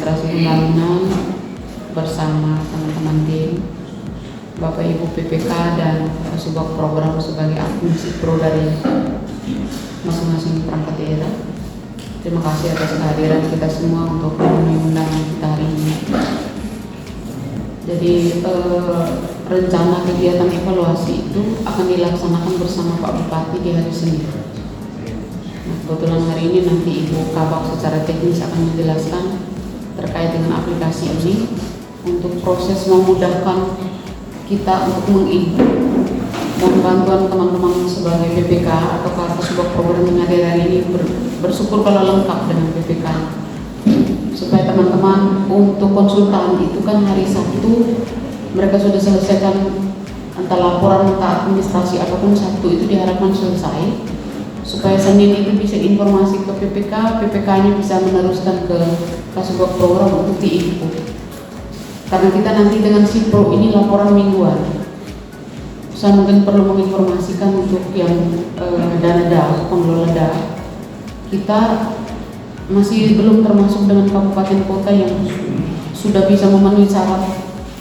administrasi pembangunan bersama teman-teman tim, Bapak Ibu PPK dan Kasubag program sebagai admin pro dari masing-masing perangkat daerah. Terima kasih atas kehadiran kita semua untuk memenuhi undangan kita hari ini. Jadi rencana kegiatan evaluasi itu akan dilaksanakan bersama Pak Bupati di hari Senin. Nah, kebetulan hari ini nanti Ibu Kabak secara teknis akan menjelaskan terkait dengan aplikasi ini untuk proses memudahkan kita untuk menginput dan bantuan teman-teman sebagai PPK atau Kasubag program yang hadir hari ini bersyukur kalau lengkap dengan PPK, supaya teman-teman untuk konsultan itu kan hari Sabtu mereka sudah selesaikan entah laporan entah administrasi apapun Sabtu itu diharapkan selesai, supaya Senin itu bisa informasi ke PPK, PPK-nya bisa meneruskan ke Kasubag program untuk diinput. Karena kita nanti dengan SIPRO ini laporan mingguan, saya mungkin perlu menginformasikan untuk yang dana DAO, pengelola DAO, kita masih belum termasuk dengan kabupaten kota yang sudah bisa memenuhi syarat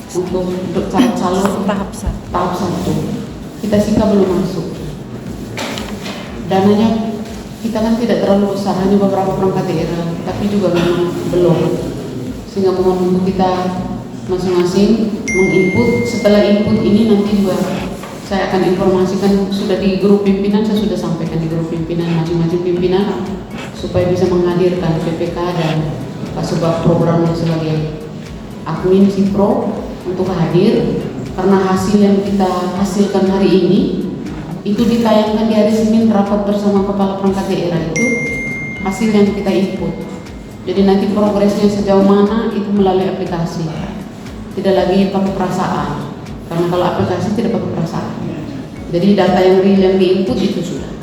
untuk syarat salur tahap 1. Kita SIKA belum masuk. Dananya kita kan tidak terlalu besar, hanya beberapa perangkat daerah, tapi juga memang belum. Sehingga mohon untuk kita masing-masing menginput. Setelah input ini nanti juga saya akan informasikan, sudah di grup pimpinan, saya sudah sampaikan di grup pimpinan masing-masing pimpinan supaya bisa menghadirkan PPK dan Kasubag programnya sebagai admin SIPRO untuk hadir, karena hasil yang kita hasilkan hari ini itu ditayangkan di hari Senin rapat bersama kepala perangkat daerah, itu hasil yang kita input. Jadi nanti progresnya sejauh mana itu melalui aplikasi, tidak lagi pakai perasaan, karena kalau aplikasi tidak pakai perasaan. Jadi data yang real yang diinput itu sudah.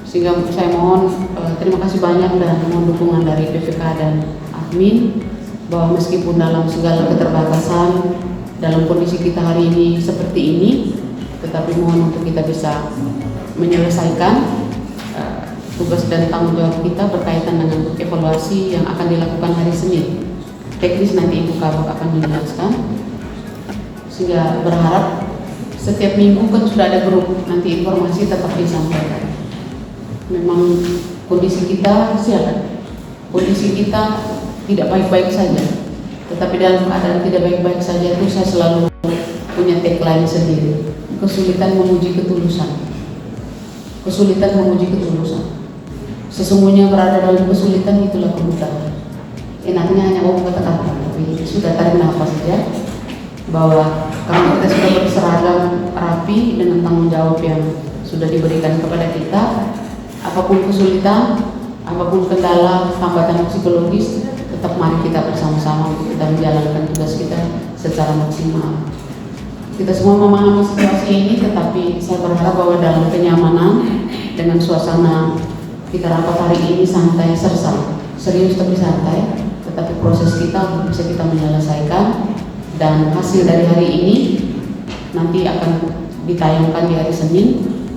Sehingga saya mohon terima kasih banyak dan mohon dukungan dari PPK dan admin, bahwa meskipun dalam segala keterbatasan dalam kondisi kita hari ini seperti ini, tetapi mohon untuk kita bisa menyelesaikan tugas dan tanggung jawab kita berkaitan dengan evaluasi yang akan dilakukan hari Senin. Teknis nanti Ibu Kabak akan menjelaskan, sehingga berharap setiap minggu kan sudah ada grup, nanti informasi tetap disampaikan. Memang kondisi kita siapa? Kondisi kita tidak baik-baik saja, tetapi dalam keadaan tidak baik-baik saja itu saya selalu punya tagline sendiri: kesulitan menguji ketulusan. Kesulitan menguji ketulusan. Sesungguhnya berada dalam kesulitan itulah kemudahan. Enaknya hanya ngomong kata-kata, tapi sudah tarik nafas saja bahwa karena kita sudah berseragam rapi dengan tanggung jawab yang sudah diberikan kepada kita, apapun kesulitan, apapun kendala, hambatan psikologis, tetap mari kita bersama-sama untuk kita menjalankan tugas kita secara maksimal. Kita semua memahami situasi ini, tetapi saya berharap bahwa dalam kenyamanan dengan suasana kita rapat hari ini santai, serius tapi santai, tetapi proses kita bisa kita menyelesaikan, dan hasil dari hari ini nanti akan ditayangkan di hari Senin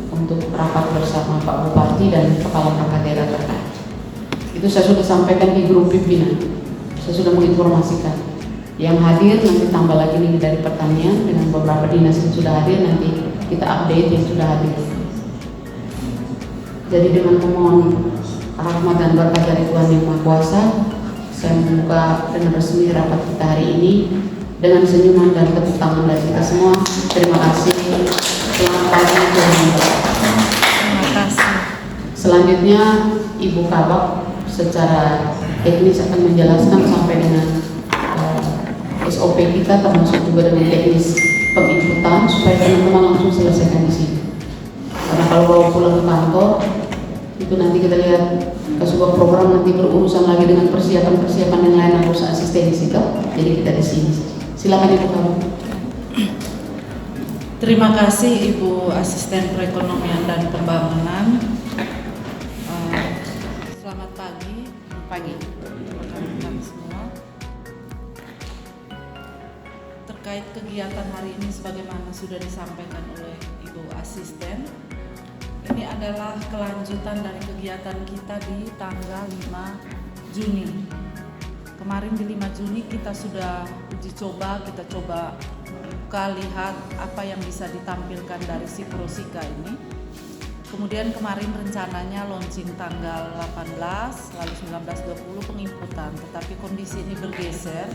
untuk rapat bersama Pak Bupati dan Kepala Perangkat Daerah terkait. Itu saya sudah sampaikan di grup pimpinan, saya sudah menginformasikan. Yang hadir nanti tambah lagi nih dari pertanian dengan beberapa dinas yang sudah hadir, nanti kita update yang sudah hadir. Jadi dengan memohon rahmat dan berkat dari Tuhan Yang Maha Kuasa, saya membuka dengan resmi rapat kita hari ini dengan senyuman dan tepuk tangan dari kita semua. Terima kasih. Selamat pagi. Terima kasih. Selanjutnya Ibu Kabak secara teknis akan menjelaskan sampai dengan SOP kita, termasuk juga dengan teknis penginputan, supaya teman-teman langsung selesaikan di sini. Karena kalau bawa pulang ke kantor, itu nanti kita lihat Kasubag program nanti berurusan lagi dengan persiapan yang lain, harus asistensi itu. Jadi kita di sini. Silakan Ibu Kabak. Terima kasih Ibu Asisten Perekonomian dan Pembangunan. Selamat pagi. Rekan-rekan semua. Terkait kegiatan hari ini sebagaimana sudah disampaikan oleh Ibu Asisten, ini adalah kelanjutan dari kegiatan kita di tanggal 5 Juni. Kemarin di 5 Juni kita sudah uji coba, kita coba buka, lihat apa yang bisa ditampilkan dari si Prosika ini. Kemudian kemarin rencananya launching tanggal 18, lalu 19, 20 penginputan, tetapi kondisi ini bergeser.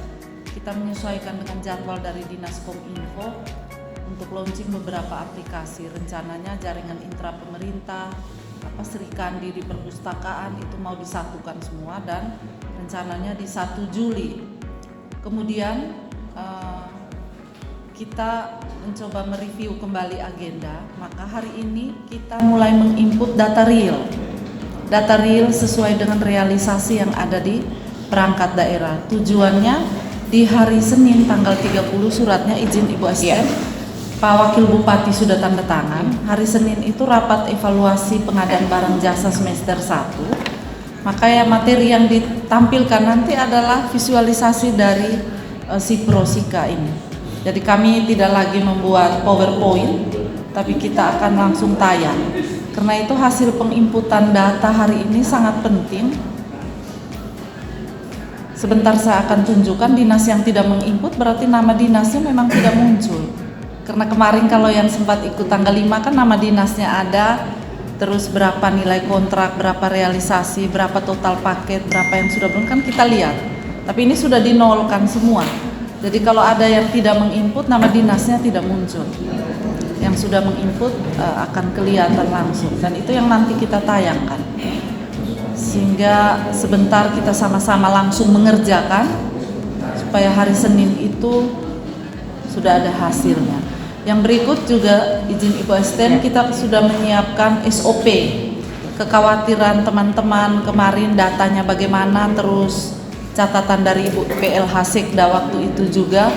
Kita menyesuaikan dengan jadwal dari Dinas Kominfo untuk launching beberapa aplikasi. Rencananya jaringan intra pemerintah, Serikandi di perpustakaan itu mau disatukan semua, dan rencananya di 1 Juli. Kemudian kita mencoba mereview kembali agenda, maka hari ini kita mulai menginput data real sesuai dengan realisasi yang ada di perangkat daerah. Tujuannya di hari Senin tanggal 30 suratnya izin Ibu Asisten, Pak Wakil Bupati sudah tanda tangan. Hari Senin itu rapat evaluasi pengadaan barang jasa semester 1. Maka ya materi yang ditampilkan nanti adalah visualisasi dari si Prosika ini. Jadi kami tidak lagi membuat PowerPoint, tapi kita akan langsung tayang. Karena itu hasil penginputan data hari ini sangat penting. Sebentar saya akan tunjukkan dinas yang tidak menginput, berarti nama dinasnya memang tidak muncul. Karena kemarin kalau yang sempat ikut tanggal 5 kan nama dinasnya ada, terus berapa nilai kontrak, berapa realisasi, berapa total paket, berapa yang sudah belum kan kita lihat. Tapi ini sudah dinolkan semua. Jadi kalau ada yang tidak menginput, nama dinasnya tidak muncul. Yang sudah menginput akan kelihatan langsung, dan itu yang nanti kita tayangkan. Sehingga sebentar kita sama-sama langsung mengerjakan supaya hari Senin itu sudah ada hasilnya. Yang berikut juga izin Ibu Asisten, kita sudah menyiapkan SOP. Kekhawatiran teman-teman kemarin datanya bagaimana, terus catatan dari Ibu PLH Sekda waktu itu juga,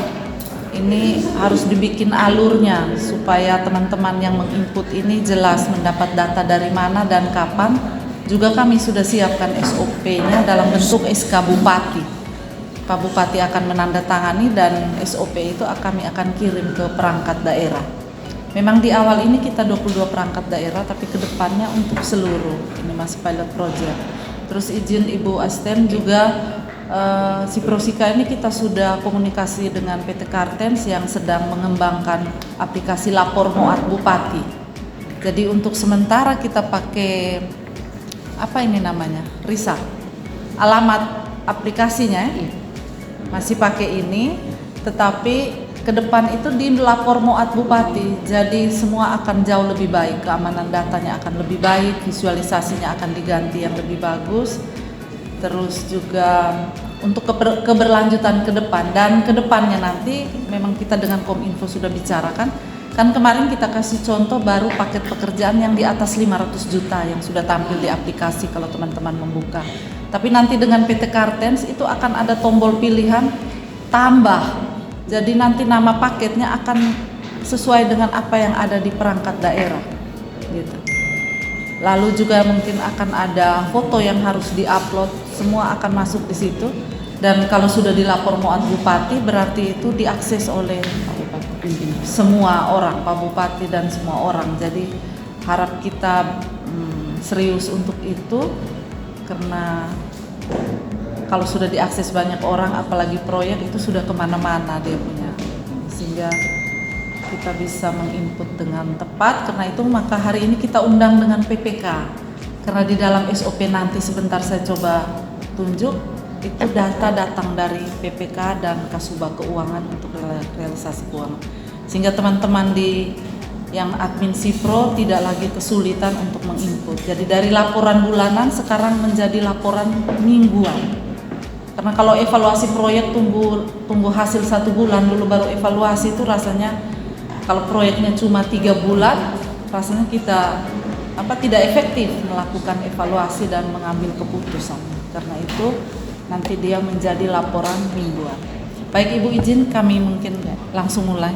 ini harus dibikin alurnya supaya teman-teman yang menginput ini jelas mendapat data dari mana dan kapan. Juga kami sudah siapkan SOP-nya dalam bentuk SK Bupati. Pak Bupati akan menandatangani dan SOP itu kami akan kirim ke perangkat daerah. Memang di awal ini kita 22 perangkat daerah, tapi kedepannya untuk seluruh, ini masih pilot project. Terus izin Ibu Asisten juga, si Prosika ini kita sudah komunikasi dengan PT Kartens yang sedang mengembangkan aplikasi lapor muat bupati. Jadi untuk sementara kita pakai RISA, alamat aplikasinya masih pakai ini, tetapi ke depan itu di lapor muat bupati. Jadi semua akan jauh lebih baik, keamanan datanya akan lebih baik, visualisasinya akan diganti yang lebih bagus. Terus juga untuk keberlanjutan ke depan, dan ke depannya nanti memang kita dengan Kominfo sudah bicarakan. Kan kemarin kita kasih contoh baru paket pekerjaan yang di atas 500 juta yang sudah tampil di aplikasi kalau teman-teman membuka. Tapi nanti dengan PT Kartens itu akan ada tombol pilihan tambah. Jadi nanti nama paketnya akan sesuai dengan apa yang ada di perangkat daerah gitu. Lalu juga mungkin akan ada foto yang harus diupload, semua akan masuk di situ. Dan kalau sudah dilapor muat bupati, berarti itu diakses oleh semua orang, Pak Bupati dan semua orang. Jadi harap kita serius untuk itu, karena kalau sudah diakses banyak orang, apalagi proyek itu sudah kemana-mana dia punya, sehingga kita bisa menginput dengan tepat. Karena itu maka hari ini kita undang dengan PPK, karena di dalam SOP nanti sebentar saya coba tunjuk, itu data datang dari PPK dan Kasubag Keuangan untuk realisasi keuangan, sehingga teman-teman yang admin Sipro tidak lagi kesulitan untuk menginput. Jadi dari laporan bulanan sekarang menjadi laporan mingguan. Karena kalau evaluasi proyek tunggu hasil 1 bulan dulu baru evaluasi, itu rasanya kalau proyeknya cuma 3 bulan, rasanya kita tidak efektif melakukan evaluasi dan mengambil keputusan. Karena itu nanti dia menjadi laporan mingguan. Baik Ibu, izin kami mungkin langsung mulai.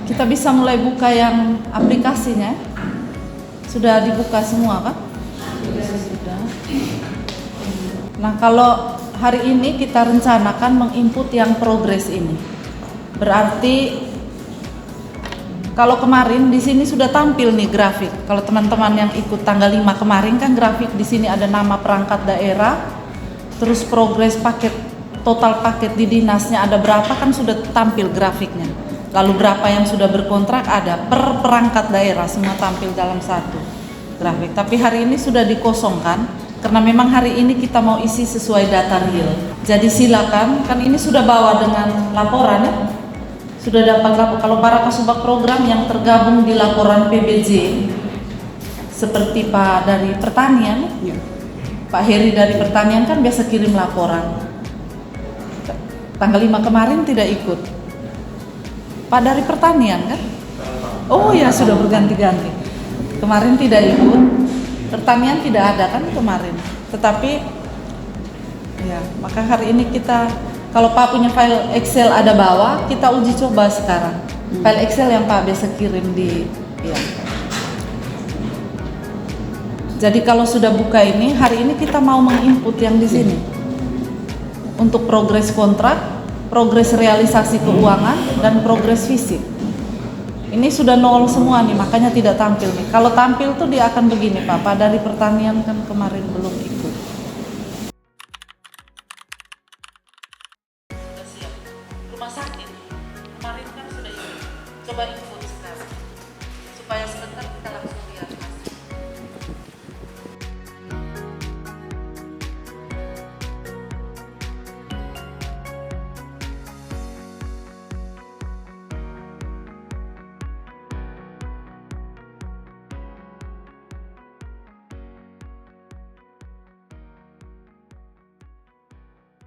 Kita bisa mulai buka yang aplikasinya. Sudah dibuka semua kan? Sudah. Nah, kalau hari ini kita rencanakan menginput yang progres ini. Berarti Kalau kemarin di sini sudah tampil nih grafik. Kalau teman-teman yang ikut tanggal 5 kemarin kan grafik di sini ada nama perangkat daerah, terus progres paket, total paket di dinasnya ada berapa kan sudah tampil grafiknya. Lalu berapa yang sudah berkontrak ada per perangkat daerah, semua tampil dalam satu grafik. Tapi hari ini sudah dikosongkan karena memang hari ini kita mau isi sesuai data real. Jadi silakan, kan ini sudah bawa dengan laporan ya. Sudah dapat laporan. Kalau para kasubag program yang tergabung di laporan PBJ seperti Pak dari pertanian ya. Pak Heri dari pertanian kan biasa kirim laporan. Tanggal 5 kemarin tidak ikut. Pak dari pertanian kan? Oh ya, sudah berganti-ganti. Kemarin tidak ikut. Pertanian tidak ada kan kemarin. Tetapi ya, maka hari ini kita, kalau Pak punya file Excel ada bawa, kita uji coba sekarang. File Excel yang Pak biasa kirim di ya. Jadi kalau sudah buka ini, hari ini kita mau menginput yang di sini. Untuk progres kontrak, progres realisasi keuangan, dan progres fisik. Ini sudah nol semua nih, makanya tidak tampil nih. Kalau tampil tuh dia akan begini Pak. Pak dari pertanian kan kemarin belum ikut. Sudah siap. Rumah sakit kemarin kan sudah ikut. Coba input sekarang supaya sebentar kita langsung lihat Mas.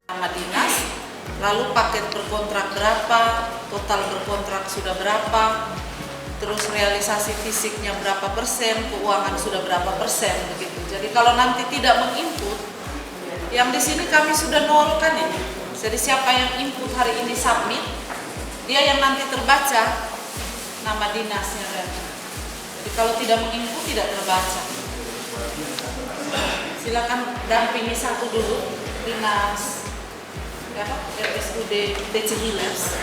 Nama dinas, lalu paket berkontrak berapa, total berkontrak sudah berapa, terus realisasi fisiknya berapa persen, keuangan sudah berapa persen begitu. Jadi kalau nanti tidak menginput, yang di sini kami sudah nolkan ini. Jadi siapa yang input hari ini submit, dia yang nanti terbaca nama dinasnya dan. Jadi kalau tidak menginput tidak terbaca. Silakan dampingi satu dulu dinas RSUD TC Hilers.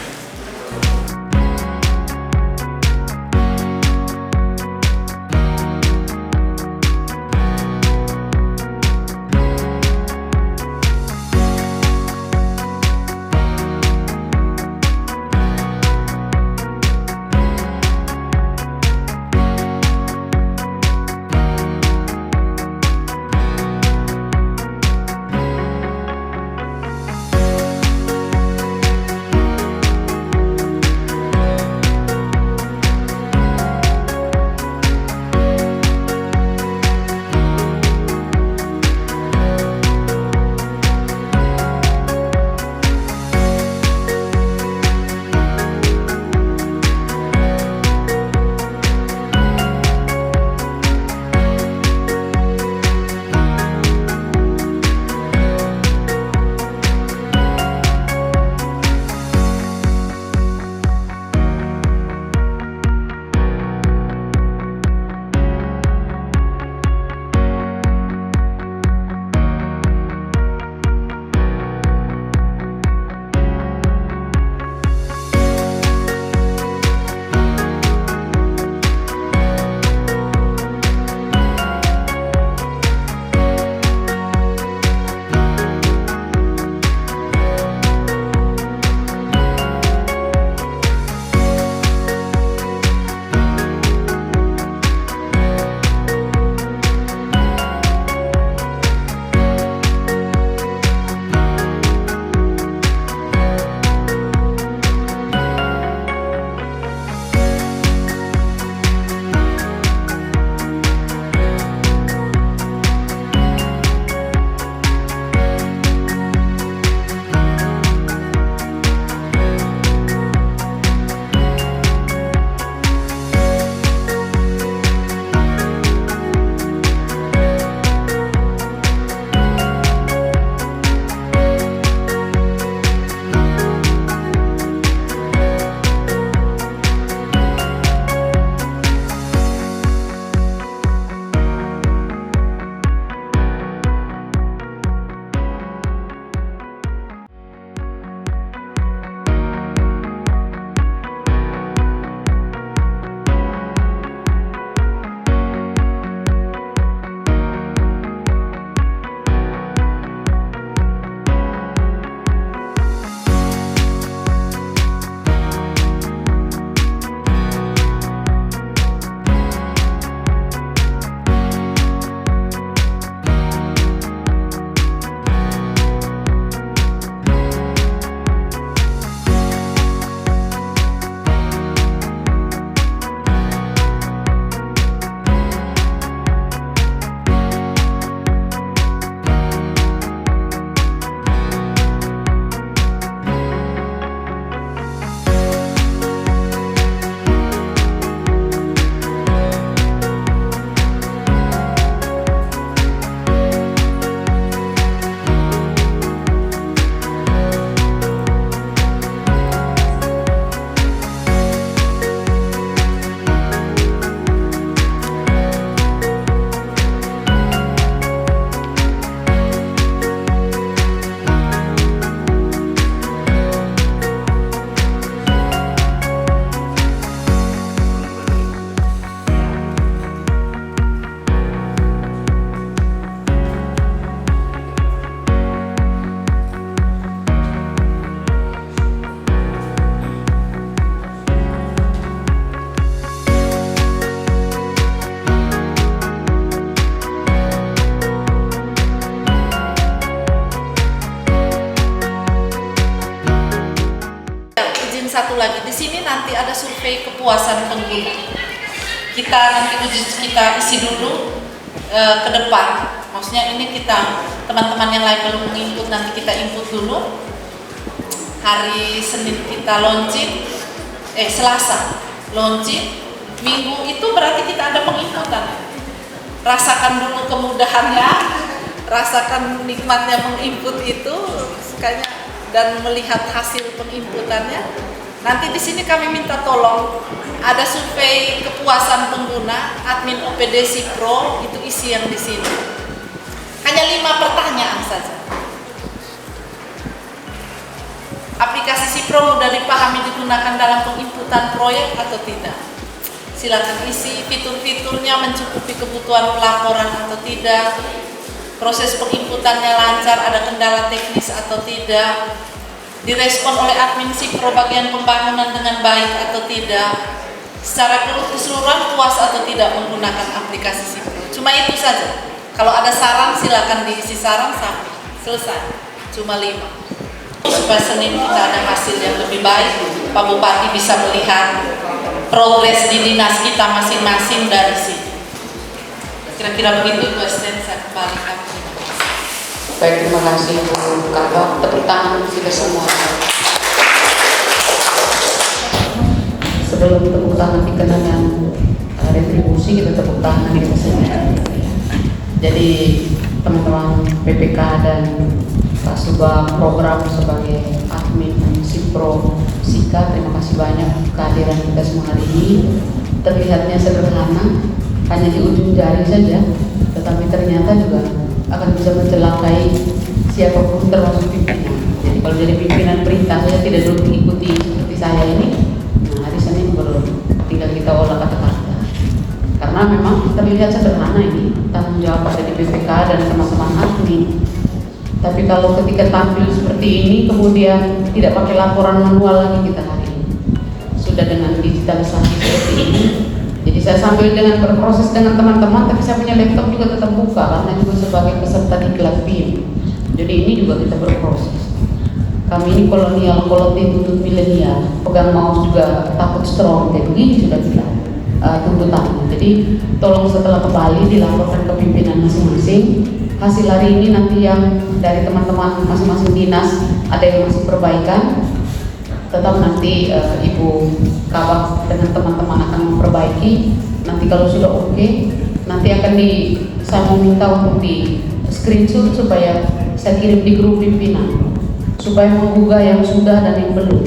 sini nanti ada survei kepuasan pengguna. Kita nanti isi dulu ke depan. Maksudnya ini kita teman-teman yang lain belum menginput, nanti kita input dulu. Hari Senin kita launching, Selasa launching. Minggu itu berarti kita ada penginputan. Rasakan dulu kemudahannya, rasakan nikmatnya menginput itu, kayaknya, dan melihat hasil penginputannya. Nanti di sini kami minta tolong ada survei kepuasan pengguna admin OPD Sipro, itu isi yang di sini. Hanya 5 pertanyaan saja. Aplikasi Sipro mudah dipahami digunakan dalam penginputan proyek atau tidak? Silakan isi. Fitur-fiturnya mencukupi kebutuhan pelaporan atau tidak? Proses penginputannya lancar, ada kendala teknis atau tidak? Direspon oleh admin Sipro bagian pembangunan dengan baik atau tidak? Secara keseluruhan puas atau tidak menggunakan aplikasi Sipro? Cuma itu saja. Kalau ada saran silakan diisi saran sampai selesai. Cuma 5. Supaya Senin kita ada hasil yang lebih baik, Pak Bupati bisa melihat progres di dinas kita masing-masing dari sini. Kira-kira begitu, Bu Esten, saya kembalikan. Baik, terima kasih Bu Kabak. Tepuk tangan kita semua. Sebelum tepuk tangan dikenakan retribusi, kita tepuk tangan kita semua. Jadi teman-teman PPK dan Pak Subah program sebagai admin Sipro Sika, terima kasih banyak kehadiran kita semua hari ini. Terlihatnya sederhana, hanya di ujung jari saja, tetapi ternyata juga akan bisa mencelakai siapapun termasuk pimpinan. Jadi kalau jadi pimpinan perintah saya tidak dulu mengikuti seperti saya ini, nah hari Senin baru tinggal kita olah kata-kata. Karena memang terlihat sederhana ini, tanggung jawab ada di BPK dan teman-teman admin. Tapi kalau ketika tampil seperti ini, kemudian tidak pakai laporan manual lagi kita hari ini, sudah dengan digitalisasi seperti ini. Jadi saya sambil dengan berproses dengan teman-teman, tapi saya punya laptop juga tetap buka karena juga sebagai peserta di kelas BIM. Jadi ini juga kita berproses. Kami ini kolonial, kalau tuntut milenial, pegang mouse juga takut strong, kayak begini sudah bilang tuntutan. Jadi tolong setelah kembali dilaporkan ke pimpinan masing-masing. Hasil hari ini nanti yang dari teman-teman masing-masing dinas ada yang masih perbaikan, tetap nanti Ibu Kabak dengan teman-teman akan memperbaiki. Nanti kalau sudah oke, nanti akan saya mau minta untuk di screenshot supaya saya kirim di grup pimpinan, supaya menggugah yang sudah dan yang belum.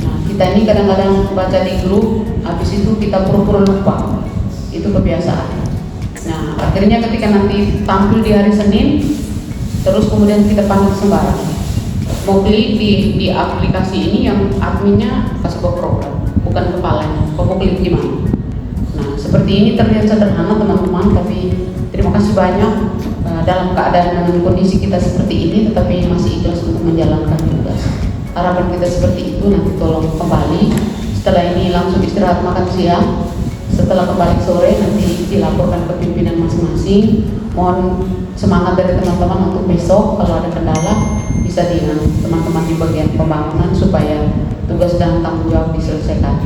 Nah, kita ini kadang-kadang baca di grup, habis itu kita pura-pura lupa, itu kebiasaan. Nah, akhirnya ketika nanti tampil di hari Senin, terus kemudian kita panggil sembarang. Mau klik di aplikasi ini yang adminnya kasih ke program, bukan kepalanya. Mau klik gimana? Nah, seperti ini terlihat sederhana teman-teman, tapi terima kasih banyak dalam keadaan dan kondisi kita seperti ini, tetapi masih ikhlas untuk menjalankan tugas. Harapan kita seperti itu, nanti tolong kembali. Setelah ini langsung istirahat makan siang. Setelah kembali sore nanti dilaporkan ke pimpinan masing-masing. Mohon semangat dari teman-teman untuk besok kalau ada kendala bisa dengan teman-teman di bagian pembangunan supaya tugas dan tanggung jawab diselesaikan.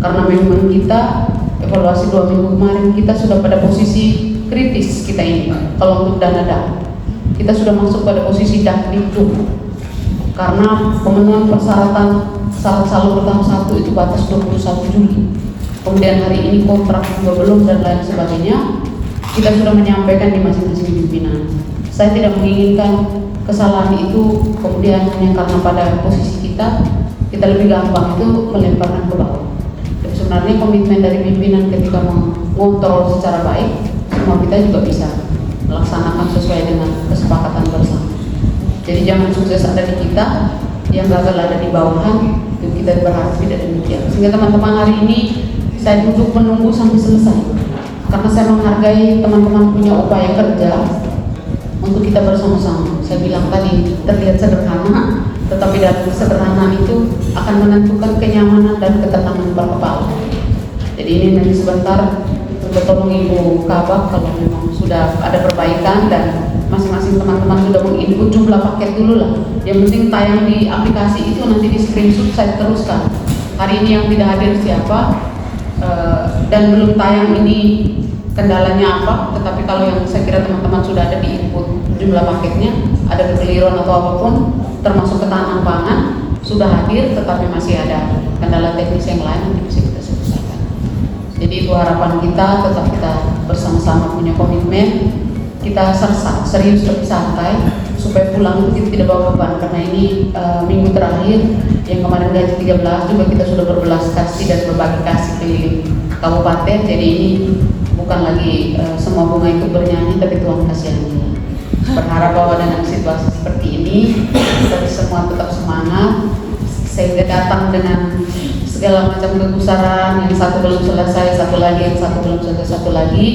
Karena memang kita evaluasi 2 minggu kemarin kita sudah pada posisi kritis kita ini. Kalau untuk dana kita sudah masuk pada posisi dakdikduk karena pemenuhan persyaratan syarat salur tahap 1 itu batas 21 Juli. Kemudian hari ini kontrak juga belum dan lain sebagainya. Kita sudah menyampaikan di masing-masing pimpinan. Saya tidak menginginkan kesalahan itu kemudian hanya karena pada posisi kita lebih gampang itu melemparkan ke bawah. Dan sebenarnya komitmen dari pimpinan ketika mengontrol secara baik, semua kita juga bisa melaksanakan sesuai dengan kesepakatan bersama. Jadi jangan sukses ada di kita, yang gagal ada di bawahan, itu kita berharap tidak demikian. Sehingga teman-teman hari ini saya duduk menunggu sampai selesai karena saya menghargai teman-teman punya upaya kerja untuk kita bersama-sama. Saya bilang tadi terlihat sederhana, tetapi dalam sederhana itu akan menentukan kenyamanan dan ketenangan berkepala. Jadi ini nanti sebentar untuk tolong Ibu Kabak kalau memang sudah ada perbaikan dan masing-masing teman-teman sudah menginput jumlah paket dulu lah. Yang penting tayang di aplikasi itu nanti di screenshot saya teruskan. hari ini yang tidak hadir siapa, dan belum tayang ini kendalanya apa, tetapi kalau yang saya kira teman-teman sudah ada di input jumlah paketnya, ada kekeliruan atau apapun, termasuk ketahanan pangan, sudah hadir, tetapi masih ada kendala teknis yang lain yang bisa kita selesaikan. Jadi itu harapan kita, tetap kita bersama-sama punya komitmen, kita serius tapi santai, supaya pulang itu kita tidak bawa beban, karena ini minggu terakhir yang kemarin gaji 13 juga kita sudah berbelas kasih dan berbagi kasih keliling kabupaten. Jadi ini bukan lagi semua bunga itu bernyanyi, tapi Tuhan kasih anugerah. Berharap bahwa dengan situasi seperti ini kita semua tetap semangat, sehingga datang dengan segala macam kegusaran, yang satu belum selesai, satu lagi, yang satu belum selesai, satu lagi.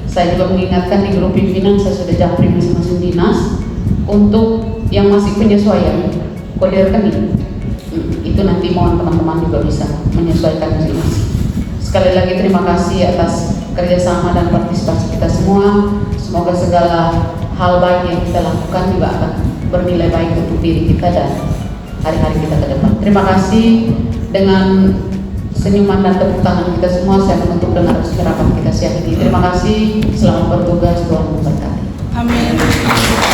Saya juga mengingatkan di grup pimpinan, saya sudah japri masing-masing dinas untuk yang masih penyesuaian kode rekening. Itu nanti mohon teman-teman juga bisa menyesuaikan masing-masing. Sekali lagi terima kasih atas kerjasama dan partisipasi kita semua. Semoga segala hal baik yang kita lakukan juga akan bernilai baik untuk diri kita dan hari-hari kita ke depan. Terima kasih. Dengan senyuman dan tepuk tangan kita semua, saya menutup dengan rapat kita siang ini. Terima kasih, selamat bertugas, Tuhan memberkati. Amin.